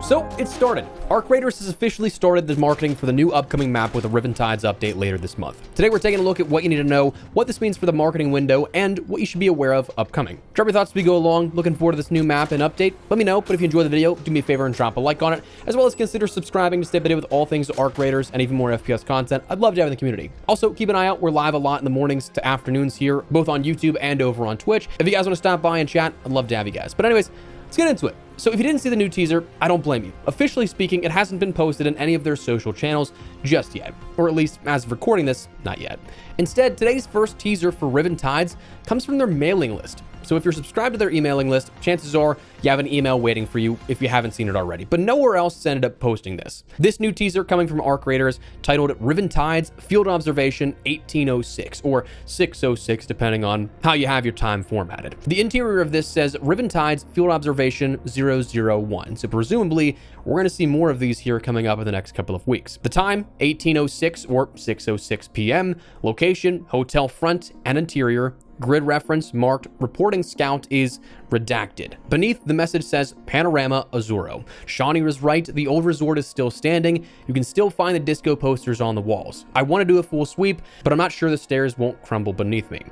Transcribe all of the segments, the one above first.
So it started. Arc Raiders has officially started the marketing for the new upcoming map with a Riven Tides update later this month. Today we're taking a look at what you need to know, what this means for the marketing window, and what you should be aware of upcoming. Drop your thoughts as we go along. Looking forward to this new map and update. Let me know, but if you enjoyed the video, do me a favor and drop a like on it, as well as consider subscribing to stay up to date with all things Arc Raiders and even more FPS content I'd love to have in the community. Also, keep an eye out. We're live a lot in the mornings to afternoons here, both on YouTube and over on Twitch. If you guys want to stop by and chat, I'd love to have you guys. But anyways, let's get into it. So if you didn't see the new teaser, I don't blame you. Officially speaking, it hasn't been posted in any of their social channels just yet, or at least as of recording this, not yet. Instead, today's first teaser for Riven Tides comes from their mailing list. So if you're subscribed to their emailing list, chances are you have an email waiting for you if you haven't seen it already, but nowhere else ended up posting this. This new teaser coming from Arc Raiders titled Riven Tides Field Observation 1806 or 606 depending on how you have your time formatted. The interior of this says Riven Tides Field Observation 001. So presumably we're going to see more of these here coming up in the next couple of weeks. The time 1806 or 606 p.m. Location hotel front and interior. Grid reference marked reporting scout is redacted. Beneath, the message says Panorama Azuro. Shawnee was right, the old resort is still standing. You can still find the disco posters on the walls. I want to do a full sweep, but I'm not sure the stairs won't crumble beneath me.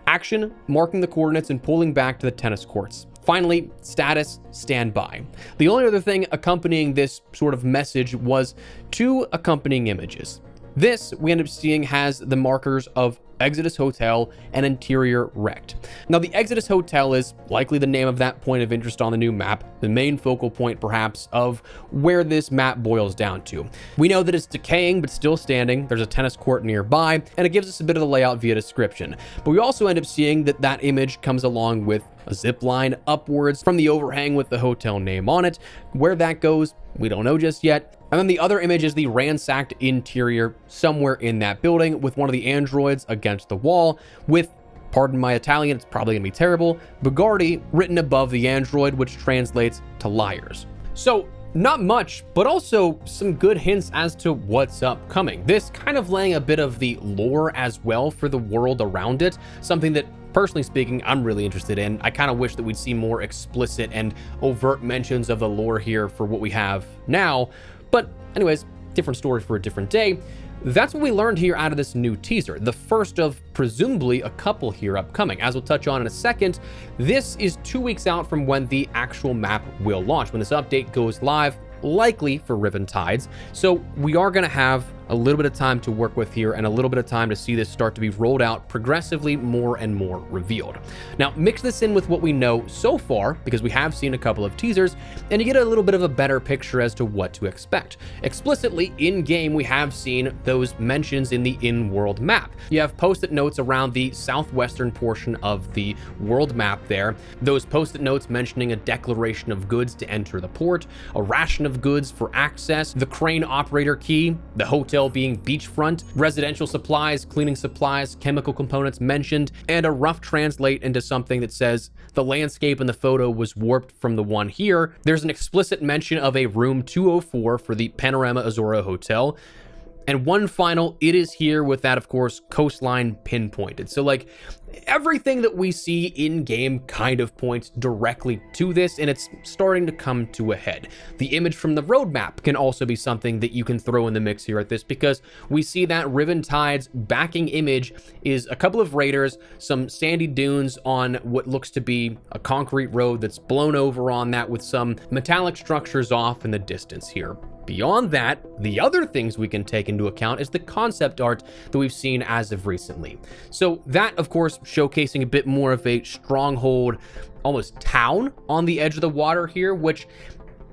Action, marking the coordinates and pulling back to the tennis courts. Finally, status, stand by. The only other thing accompanying this sort of message was two accompanying images. This, we end up seeing, has the markers of Exodus Hotel and interior wrecked. Now, the Exodus Hotel is likely the name of that point of interest on the new map, the main focal point perhaps of where this map boils down to. We know that it's decaying but still standing. There's a tennis court nearby, and it gives us a bit of the layout via description. But we also end up seeing that that image comes along with a zip line upwards from the overhang with the hotel name on it. Where that goes, we don't know just yet. And then the other image is the ransacked interior somewhere in that building with one of the androids against the wall with, pardon my Italian, it's probably gonna be terrible, Bugardi written above the android, which translates to liars. So not much, but also some good hints as to what's upcoming. This kind of laying a bit of the lore as well for the world around it, something that personally speaking, I'm really interested in. I kind of wish that we'd see more explicit and overt mentions of the lore here for what we have now. But anyways, different story for a different day. That's what we learned here out of this new teaser, the first of presumably a couple here upcoming. As we'll touch on in a second, this is 2 weeks out from when the actual map will launch, when this update goes live, likely for Riven Tides. So we are going to have a little bit of time to work with here and a little bit of time to see this start to be rolled out progressively, more and more revealed. Now, mix this in with what we know so far, because we have seen a couple of teasers, and you get a little bit of a better picture as to what to expect. Explicitly, in-game, we have seen those mentions in the in-world map. You have post-it notes around the southwestern portion of the world map there. Those post-it notes mentioning a declaration of goods to enter the port, a ration of goods for access, the crane operator key, the hotel being beachfront, residential supplies, cleaning supplies, chemical components mentioned, and a rough translate into something that says the landscape in the photo was warped from the one here. There's an explicit mention of a room 204 for the Panorama Azuro Hotel. And one final, it is here with that, of course, coastline pinpointed. So like everything that we see in game kind of points directly to this, and it's starting to come to a head. The image from the roadmap can also be something that you can throw in the mix here at this, because we see that Riven Tides backing image is a couple of raiders, some sandy dunes on what looks to be a concrete road that's blown over on that with some metallic structures off in the distance here. Beyond that, the other things we can take into account is the concept art that we've seen as of recently. So that, of course, showcasing a bit more of a stronghold, almost town on the edge of the water here, which,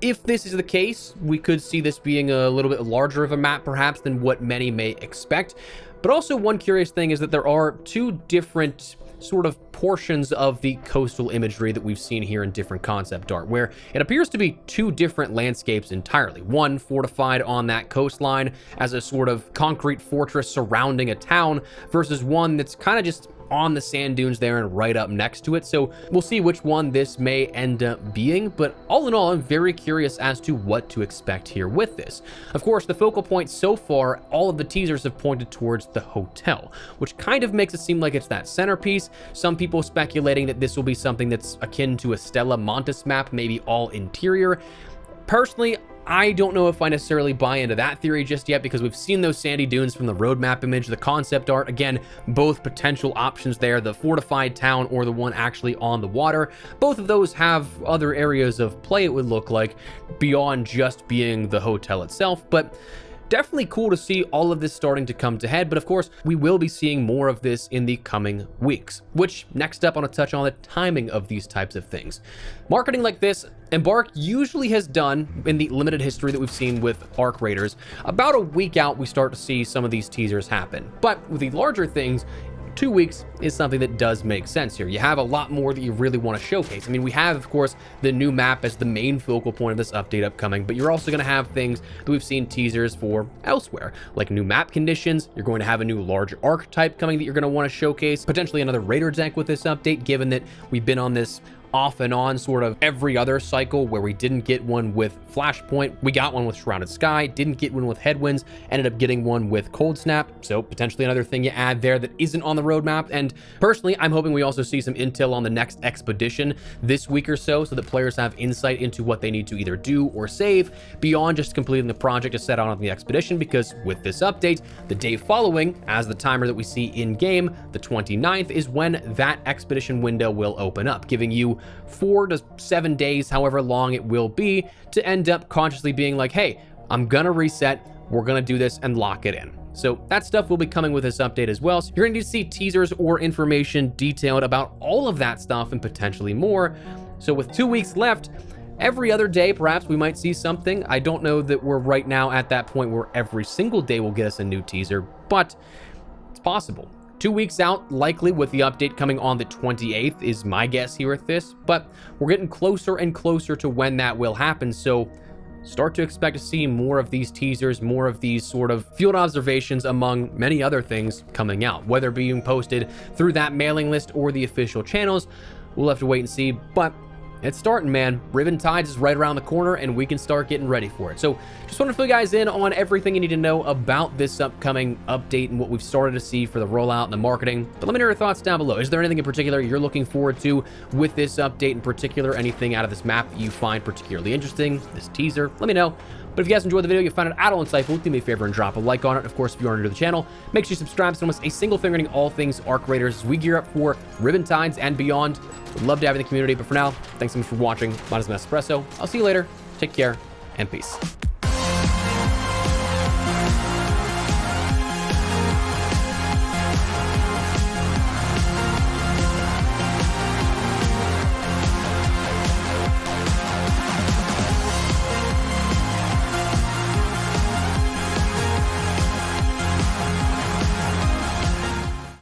if this is the case, we could see this being a little bit larger of a map perhaps than what many may expect. But also one curious thing is that there are two different sort of portions of the coastal imagery that we've seen here in different concept art, where it appears to be two different landscapes entirely. One fortified on that coastline as a sort of concrete fortress surrounding a town, versus one that's kind of just on the sand dunes there and right up next to it. So we'll see which one this may end up being, but all in all, I'm very curious as to what to expect here with this. Of course, the focal point so far, all of the teasers have pointed towards the hotel, which kind of makes it seem like it's that centerpiece. Some people speculating that this will be something that's akin to a Stella Montes map, maybe all interior. Personally, I don't know if I necessarily buy into that theory just yet, because we've seen those sandy dunes from the roadmap image, the concept art. Again, both potential options there, the fortified town or the one actually on the water. Both of those have other areas of play, it would look like, beyond just being the hotel itself. But definitely cool to see all of this starting to come to head, but of course, we will be seeing more of this in the coming weeks. Which, next up, I want to touch on the timing of these types of things. Marketing like this, Embark usually has done, in the limited history that we've seen with Arc Raiders, about a week out we start to see some of these teasers happen. But with the larger things, 2 weeks is something that does make sense here. You have a lot more that you really want to showcase. I mean, we have, of course, the new map as the main focal point of this update upcoming, but you're also going to have things that we've seen teasers for elsewhere, like new map conditions. You're going to have a new large archetype coming that you're going to want to showcase, potentially another Raider deck with this update, given that we've been on this off and on sort of every other cycle where we didn't get one with Flashpoint. We got one with Shrouded Sky, didn't get one with Headwinds, ended up getting one with Cold Snap. So potentially another thing you add there that isn't on the roadmap. And personally, I'm hoping we also see some intel on the next expedition this week or so that players have insight into what they need to either do or save beyond just completing the project to set out on the expedition, because with this update, the day following, as the timer that we see in game, the 29th, is when that expedition window will open up, giving you 4 to 7 days, however long it will be, to end up consciously being like, hey, I'm gonna reset, we're gonna do this and lock it in. So that stuff will be coming with this update as well. So you're going to see teasers or information detailed about all of that stuff and potentially more. So with 2 weeks left, every other day, perhaps we might see something. I don't know that we're right now at that point where every single day will get us a new teaser, but it's possible. 2 weeks out, likely, with the update coming on the 28th is my guess here with this, but we're getting closer and closer to when that will happen, so start to expect to see more of these teasers, more of these sort of field observations, among many other things coming out, whether being posted through that mailing list or the official channels. We'll have to wait and see, but it's starting, man. Riventides is right around the corner, and we can start getting ready for it. So just want to fill you guys in on everything you need to know about this upcoming update and what we've started to see for the rollout and the marketing. But let me know your thoughts down below. Is there anything in particular you're looking forward to with this update in particular? Anything out of this map that you find particularly interesting? This teaser? Let me know. But if you guys enjoyed the video, you found it at all insightful, do me a favor and drop a like on it. Of course, if you are new to the channel, make sure you subscribe so almost a single finger in all things Arc Raiders as we gear up for Riventides and beyond. Would love to have you in the community, but for now, thanks so much for watching. My name is Espresso. I'll see you later. Take care and peace.